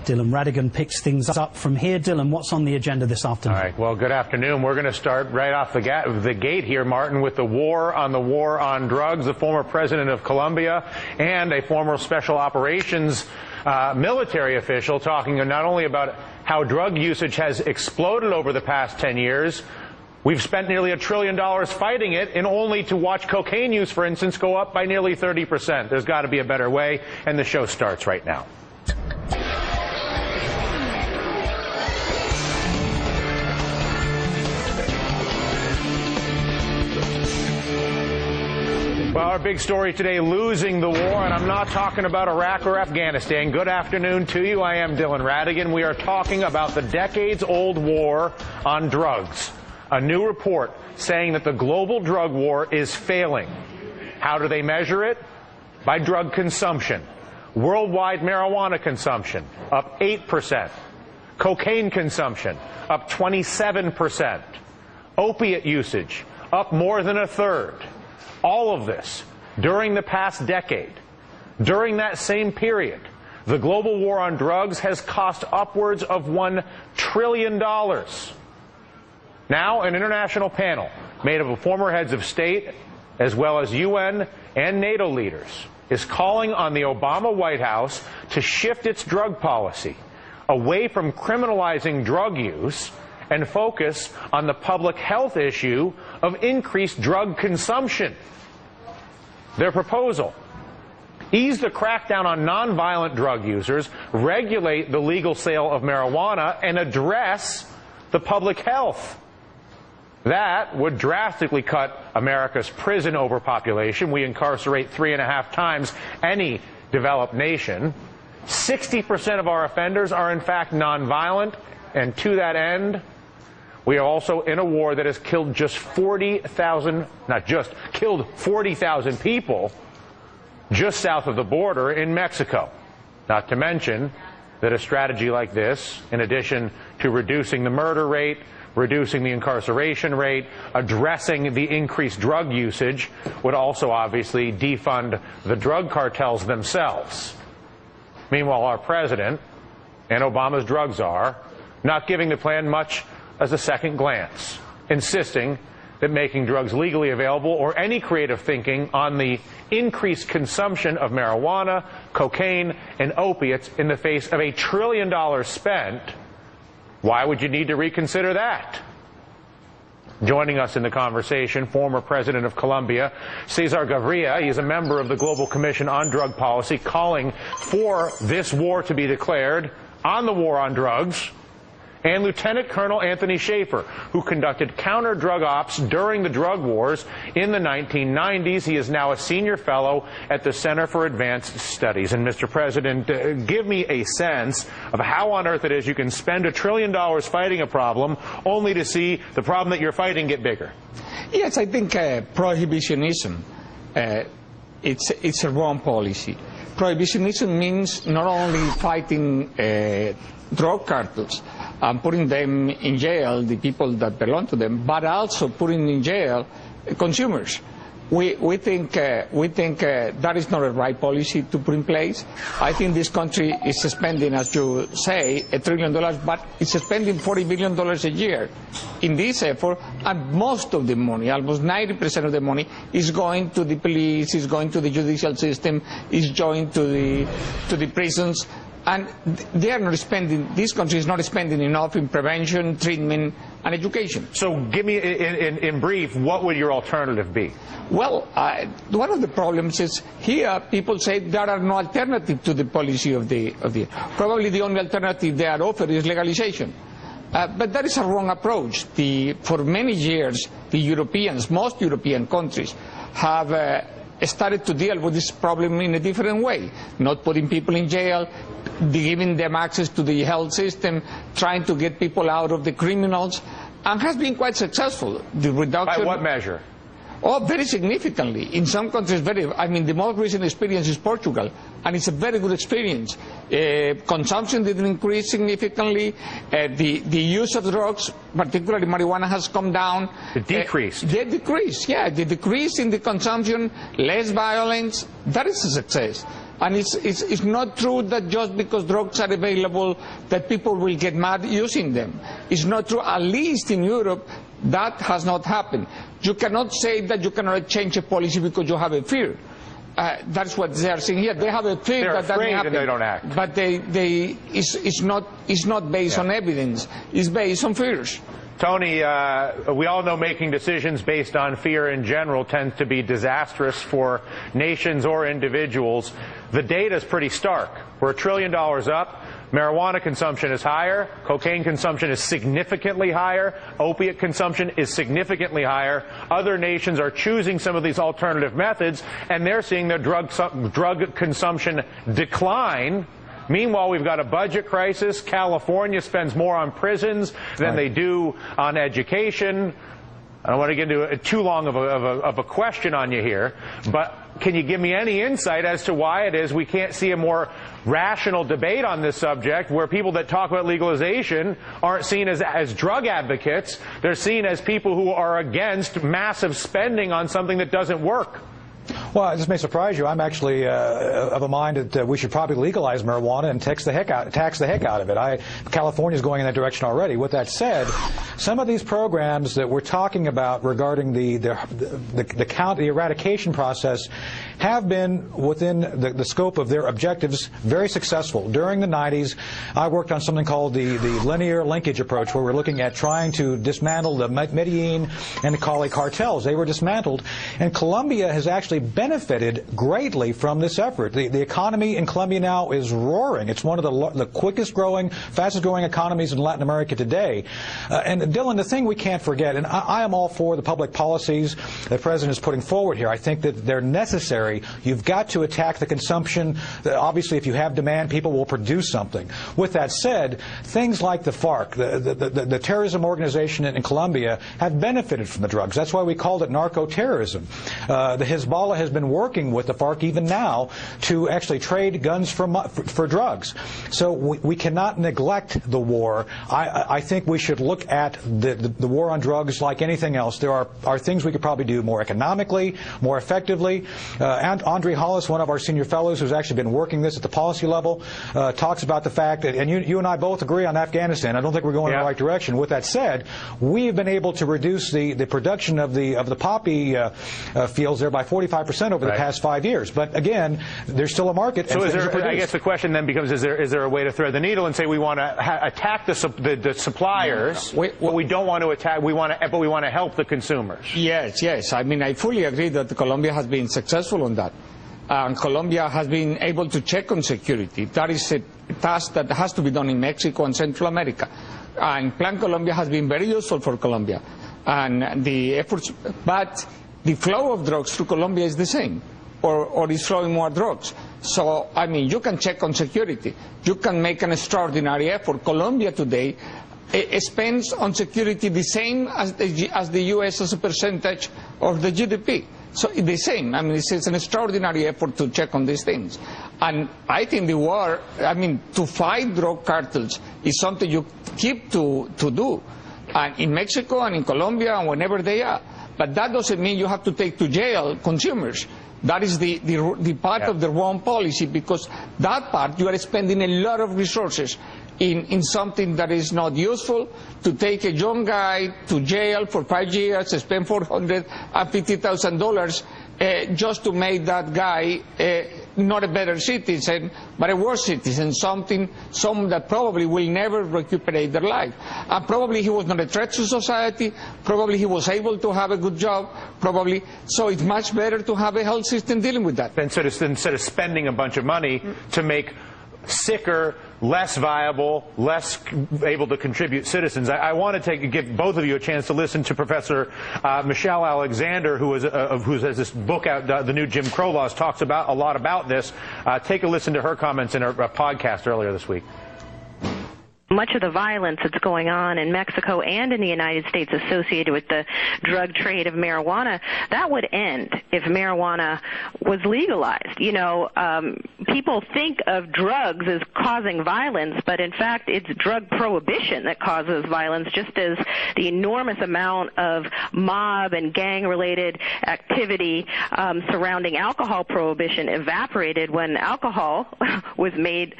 Dylan Radigan picks things up from here. Dylan, what's on the agenda this afternoon? All right, well, good afternoon. We're going to start right off the gate here, Martin, with the war on drugs. The former president of Colombia and a former special operations military official talking not only about how drug usage has exploded over the past 10 years. We've spent nearly $1 trillion fighting it, and only to watch cocaine use, for instance, go up by nearly 30%. There's got to be a better way, and the show starts right now. Well, our big story today, losing the war, and I'm not talking about Iraq or Afghanistan. Good afternoon to you. I am Dylan Radigan. We are talking about the decades-old war on drugs. A new report saying that the global drug war is failing. How do they measure it? By drug consumption. Worldwide marijuana consumption, up 8%. Cocaine consumption, up 27%. Opiate usage, up more than a third. All of this during the past decade. During that same period, the global war on drugs has cost upwards of $1 trillion. Now, an international panel made up of former heads of state, as well as UN and NATO leaders, is calling on the Obama White House to shift its drug policy away from criminalizing drug use and focus on the public health issue of increased drug consumption. Their proposal: ease the crackdown on nonviolent drug users, regulate the legal sale of marijuana, and address the public health. That would drastically cut America's prison overpopulation. We incarcerate 3.5 times any developed nation. 60% of our offenders are in fact nonviolent, and to that end, we are also in a war that has killed just 40,000, not just, killed 40,000 people just south of the border in Mexico. Not to mention that a strategy like this, in addition to reducing the murder rate, reducing the incarceration rate, addressing the increased drug usage, would also obviously defund the drug cartels themselves. Meanwhile, our president and Obama's drug czar not giving the plan much as a second glance, insisting that making drugs legally available or any creative thinking on the increased consumption of marijuana, cocaine, and opiates in the face of $1 trillion spent. Why would you need to reconsider that? Joining us in the conversation, former president of Colombia, Cesar Gaviria. He is a member of the Global Commission on Drug Policy, calling for this war to be declared on the war on drugs. And Lieutenant Colonel Anthony Schaefer, who conducted counter-drug ops during the drug wars in the 1990s. He is now a senior fellow at the Center for Advanced Studies. And, Mr. President, give me a sense of how on earth it is you can spend $1 trillion fighting a problem only to see the problem that you're fighting get bigger. Yes, I think prohibitionism, it's a wrong policy. Prohibitionism means not only fighting drug cartels and putting them in jail, the people that belong to them, but also putting in jail consumers. We think that is not a right policy to put in place. I think this country is spending, as you say, $1 trillion, but it's spending $40 billion a year in this effort, and most of the money, almost 90% of the money, is going to the police, is going to the judicial system, is going to the prisons. And they are not spending, this country is not spending enough in prevention, treatment, and education. So give me, in brief, what would your alternative be? Well, one of the problems is here people say there are no alternative to the policy of the probably the only alternative they are offered is legalization. But that is a wrong approach. For many years, the Europeans, most European countries, have started to deal with this problem in a different way, not putting people in jail, giving them access to the health system, trying to get people out of the criminals, and has been quite successful. The reduction. By what measure? Oh, very significantly. In some countries, the most recent experience is Portugal, and it's a very good experience. Consumption didn't increase significantly. The use of drugs, particularly marijuana, has come down. It decreased. The decrease in the consumption, less violence, that is a success. And it's not true that just because drugs are available that people will get mad using them. It's not true, at least in Europe, that has not happened. You cannot say that you cannot change a policy because you have a fear. That's what they are saying here. They have a fear that that may happen, and they don't act. But it's not based on evidence. It's based on fears. Tony, we all know making decisions based on fear in general tends to be disastrous for nations or individuals. The data is pretty stark. We're $1 trillion up. Marijuana consumption is higher. Cocaine consumption is significantly higher. Opiate consumption is significantly higher. Other nations are choosing some of these alternative methods, and they're seeing their drug consumption decline. Meanwhile, we've got a budget crisis. California spends more on prisons than they do on education. I don't want to get into too long of a question on you here, but can you give me any insight as to why it is we can't see a more rational debate on this subject, where people that talk about legalization aren't seen as drug advocates? They're seen as people who are against massive spending on something that doesn't work. Well, this may surprise you. I'm actually of a mind that we should probably legalize marijuana and tax the heck out of it. California's going in that direction already. With that said, some of these programs that we're talking about regarding the eradication process have been within the scope of their objectives very successful. During the 90s, I worked on something called the linear linkage approach, where we're looking at trying to dismantle the Medellin and the Cali cartels. They were dismantled, and Colombia has actually benefited greatly from this effort. The economy in Colombia now is roaring. It's one of the quickest growing, fastest growing economies in Latin America today. And Dylan, the thing we can't forget, and I am all for the public policies the President is putting forward here. I think that they're necessary. You've got to attack the consumption. Obviously, if you have demand, people will produce something. With that said, things like the FARC, the terrorism organization in Colombia, have benefited from the drugs. That's why we called it narco-terrorism. The Hezbollah has been working with the FARC even now to actually trade guns for drugs. So we cannot neglect the war. I think we should look at the war on drugs like anything else. There are things we could probably do more economically, more effectively. And Andre Hollis, one of our senior fellows who's actually been working this at the policy level, talks about the fact that, and you and I both agree on Afghanistan. I don't think we're going in the right direction. With that said, we've been able to reduce the production of the poppy fields there by 45% over the past 5 years. But again, there's still a market. So I guess the question then becomes: is there a way to thread the needle and say we want to attack the suppliers, but we don't want to attack? But we want to help the consumers. Yes. I mean, I fully agree that Colombia has been successful on that. Colombia has been able to check on security. That is a task that has to be done in Mexico and Central America. And Plan Colombia has been very useful for Colombia. And the efforts, but the flow of drugs through Colombia is the same, or is flowing more drugs. So, I mean, you can check on security. You can make an extraordinary effort. Colombia today spends on security the same as the U.S. as a percentage of the GDP. So the same. I mean, it's an extraordinary effort to check on these things. And I think the war, I mean, to fight drug cartels is something you keep to do. And in Mexico and in Colombia and whenever they are. But that doesn't mean you have to take to jail consumers. That is the part of the wrong policy, because that part you are spending a lot of resources in something that is not useful. To take a young guy to jail for 5 years, spend $450,000 just to make that guy not a better citizen, but a worse citizen, some that probably will never recuperate their life. And probably he was not a threat to society, probably he was able to have a good job, probably. So it's much better to have a health system dealing with that. Instead of spending a bunch of money to make sicker, less viable, less able to contribute citizens. I want to give both of you a chance to listen to Professor Michelle Alexander, who has this book out, The New Jim Crow Laws, talks about a lot about this. Take a listen to her comments in her podcast earlier this week. much of the violence that's going on in Mexico and in the United States associated with the drug trade of marijuana, that would end if marijuana was legalized. You know, people think of drugs as causing violence, but in fact it's drug prohibition that causes violence, just as the enormous amount of mob and gang-related activity surrounding alcohol prohibition evaporated when alcohol was made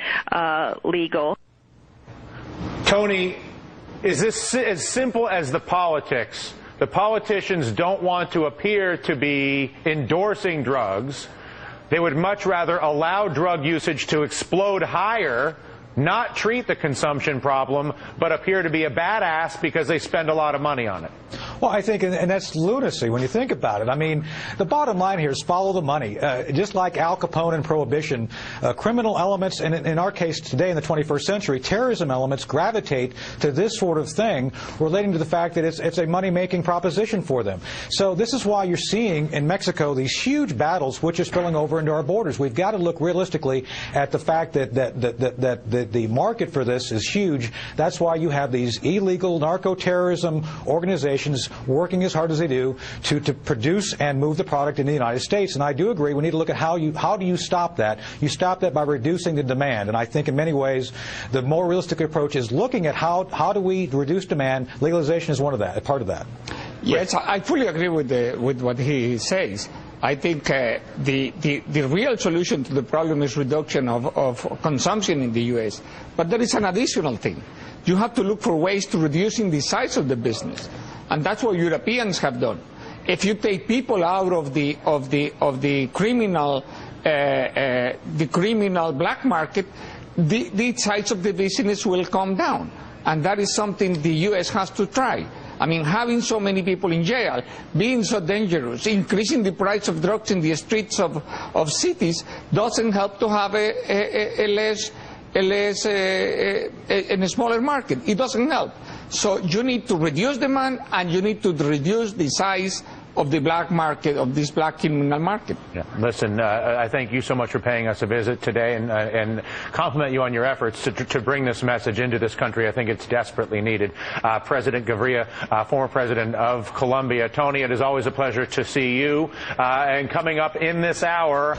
legal. Tony, is this as simple as the politics? The politicians don't want to appear to be endorsing drugs. They would much rather allow drug usage to explode higher, not treat the consumption problem, but appear to be a badass because they spend a lot of money on it. Well, I think, and that's lunacy when you think about it. I mean, the bottom line here is follow the money. Just like Al Capone and Prohibition, criminal elements, and in our case today in the 21st century, terrorism elements gravitate to this sort of thing relating to the fact that it's a money-making proposition for them. So this is why you're seeing in Mexico these huge battles which are spilling over into our borders. We've got to look realistically at the fact that the market for this is huge. That's why you have these illegal narco-terrorism organizations working as hard as they do to produce and move the product into the United States. And I do agree we need to look at how do you stop that. You stop that by reducing the demand. And I think in many ways the more realistic approach is looking at how do we reduce demand. Legalization is one of that, a part of that. Yes, I fully agree with what he says. I think the real solution to the problem is reduction of consumption in the U.S. But there is an additional thing. You have to look for ways to reducing the size of the business, and that's what Europeans have done. If you take people out of the criminal black market, the size of the business will come down, and that is something the U.S. has to try. I mean, having so many people in jail, being so dangerous, increasing the price of drugs in the streets of cities doesn't help to have a smaller market. It doesn't help. So you need to reduce demand, and you need to reduce the size of the black market, of this black criminal market. Yeah. Listen, I thank you so much for paying us a visit today, and compliment you on your efforts to bring this message into this country. I think it's desperately needed. President Gaviria, former president of Colombia. Tony, it is always a pleasure to see you. And coming up in this hour...